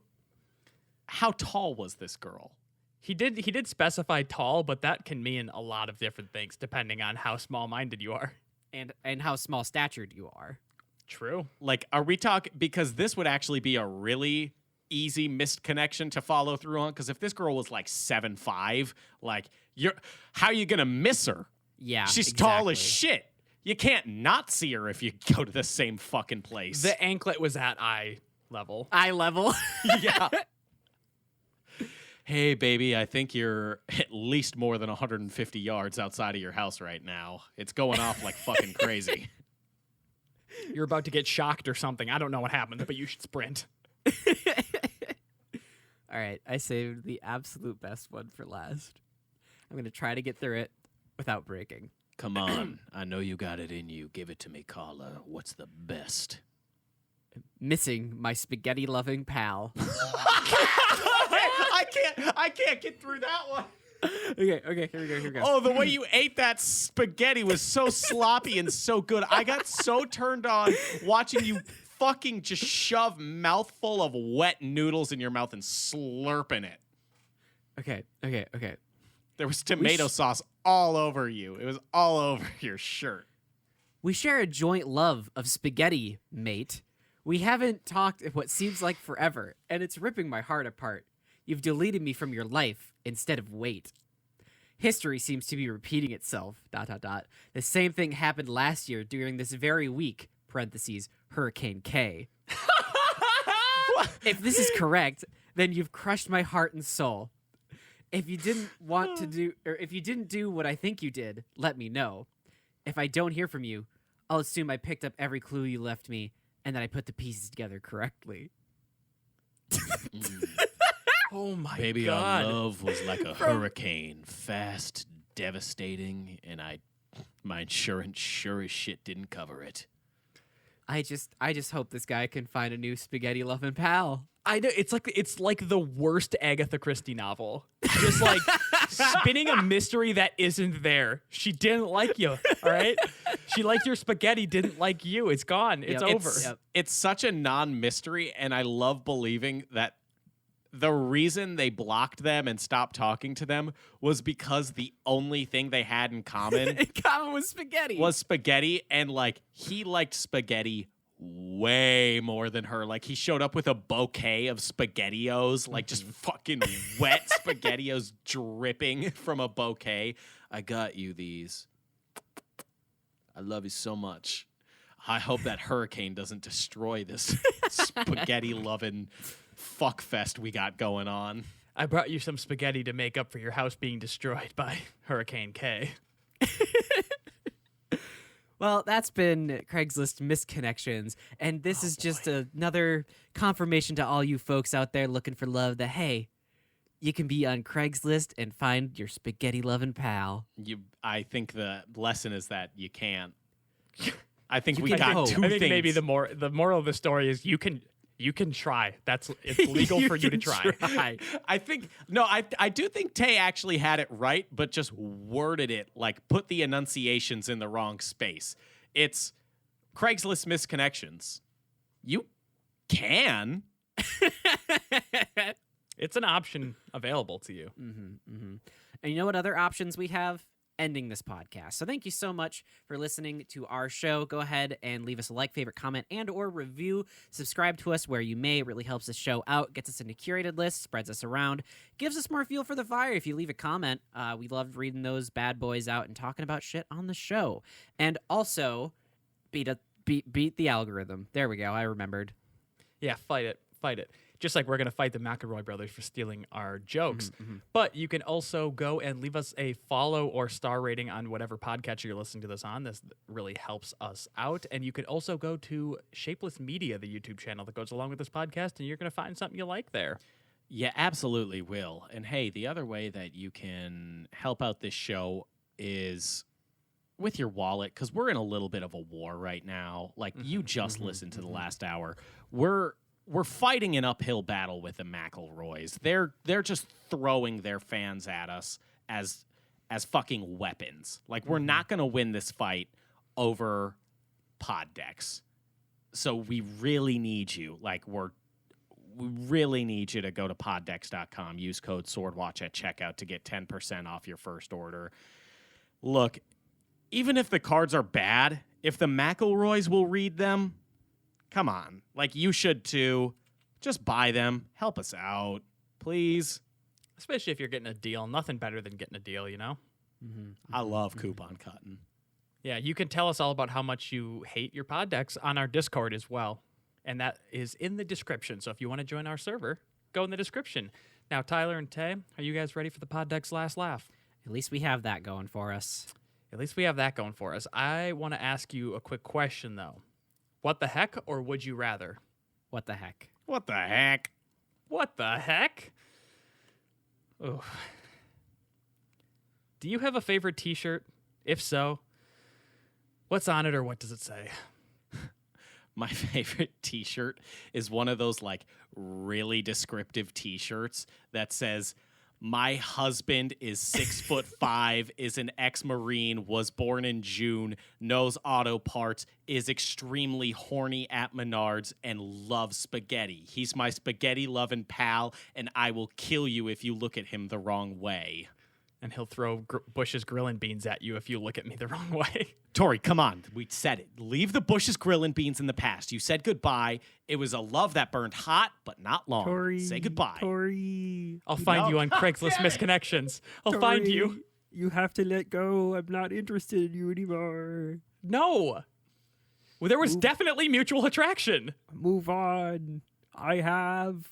how tall was this girl? He did specify tall, but that can mean a lot of different things depending on how small-minded you are. And how small statured you are. True. Like, are we talking, because this would actually be a really easy missed connection to follow through on, because if this girl was like 7'5", like, how are you gonna miss her? Yeah, She's tall as exactly. shit. You can't not see her if you go to the same fucking place. The anklet was at eye level. Eye level. Yeah. Hey, baby, I think you're at least more than 150 yards outside of your house right now. It's going off like fucking crazy. You're about to get shocked or something. I don't know what happened, but you should sprint. All right, I saved the absolute best one for last. I'm going to try to get through it without breaking. Come on. I know you got it in you. Give it to me, Carla. What's the best? Missing my spaghetti-loving pal. I can't get through that one. Okay, here we go. Oh, the way you ate that spaghetti was so sloppy and so good. I got so turned on watching you fucking just shove mouthful of wet noodles in your mouth and slurping it. Okay. There was tomato sauce all over you. It was all over your shirt. We share a joint love of spaghetti, mate. We haven't talked in what seems like forever, and it's ripping my heart apart. You've deleted me from your life instead of wait. History seems to be repeating itself. ... The same thing happened last year during this very week. Parentheses, Hurricane K. If this is correct, then you've crushed my heart and soul. If you didn't do what I think you did, let me know. If I don't hear from you, I'll assume I picked up every clue you left me and that I put the pieces together correctly. Oh my Baby, God. our love was like a hurricane, fast, devastating, and my insurance sure as shit didn't cover it. I just hope this guy can find a new spaghetti loving pal. I know it's like the worst Agatha Christie novel. Just like spinning a mystery that isn't there. She didn't like you, all right? She liked your spaghetti, didn't like you. It's gone. It's Yep. over. It's such a non-mystery, and I love believing that the reason they blocked them and stopped talking to them was because the only thing they had in common In common with spaghetti. was spaghetti, and like he liked spaghetti way more than her. Like he showed up with a bouquet of SpaghettiOs, like just fucking wet SpaghettiOs dripping from a bouquet. I got you these. I love you so much. I hope that hurricane doesn't destroy this spaghetti loving fuck fest we got going on. I brought you some spaghetti to make up for your house being destroyed by Hurricane K. Well, that's been Craigslist Misconnections, and this is just another confirmation to all you folks out there looking for love that, hey, you can be on Craigslist and find your spaghetti-loving pal. I think the lesson is that you can't. I think You we can got hope. two I think things. maybe the moral of the story is you can try. It's legal for you to try. I think I do think Tay actually had it right, but just worded it like put the enunciations in the wrong space. It's Craigslist Misconnections. You can. It's an option available to you. And you know what other options we have? Ending this podcast. So thank you so much for listening to our show. Go ahead and leave us a like, favorite, comment, and or review. Subscribe to us where you may. It really helps the show out, gets us into curated lists, spreads us around, gives us more fuel for the fire. If you leave a comment, we love reading those bad boys out and talking about shit on the show. And also, beat the algorithm. There we go. I remembered. Yeah, fight it. Just like we're going to fight the McElroy brothers for stealing our jokes. But you can also go and leave us a follow or star rating on whatever podcatcher you're listening to this on. This really helps us out. And you can also go to Shapeless Media, the YouTube channel that goes along with this podcast, and you're going to find something you like there. Yeah, absolutely will. And hey, the other way that you can help out this show is with your wallet, because we're in a little bit of a war right now. Like you just listened to the last hour. We're fighting an uphill battle with the McElroys. They're just throwing their fans at us as fucking weapons. Like we're not going to win this fight over pod decks. So we really need you. Like we really need you to go to poddecks.com, use code SWORDWATCH at checkout to get 10% off your first order. Look, even if the cards are bad, if the McElroys will read them, come on. Like, you should too. Just buy them. Help us out, please. Especially if you're getting a deal. Nothing better than getting a deal, you know? I love coupon cutting. Yeah, you can tell us all about how much you hate your pod decks on our Discord as well. And that is in the description. So if you want to join our server, go in the description. Now, Tyler and Tay, are you guys ready for the pod deck's last laugh? At least we have that going for us. At least we have that going for us. I want to ask you a quick question, though. What the heck, or would you rather? What the heck? What the heck? What the heck? Oh. Do you have a favorite t-shirt? If so, what's on it or what does it say? My favorite t-shirt is one of those like really descriptive t-shirts that says, "My husband is 6'5", is an ex-Marine, was born in June, knows auto parts, is extremely horny at Menards, and loves spaghetti. He's my spaghetti-loving pal, and I will kill you if you look at him the wrong way." And he'll throw Bush's grillin' beans at you if you look at me the wrong way. Tori, come on. We said it. Leave the Bush's grill and beans in the past. You said goodbye. It was a love that burned hot, but not long. Tori, Say goodbye. Tori. I'll find you on Craigslist Misconnections. I'll find you. Tori, you have to let go. I'm not interested in you anymore. No. Well, there was definitely mutual attraction. Move on. I have.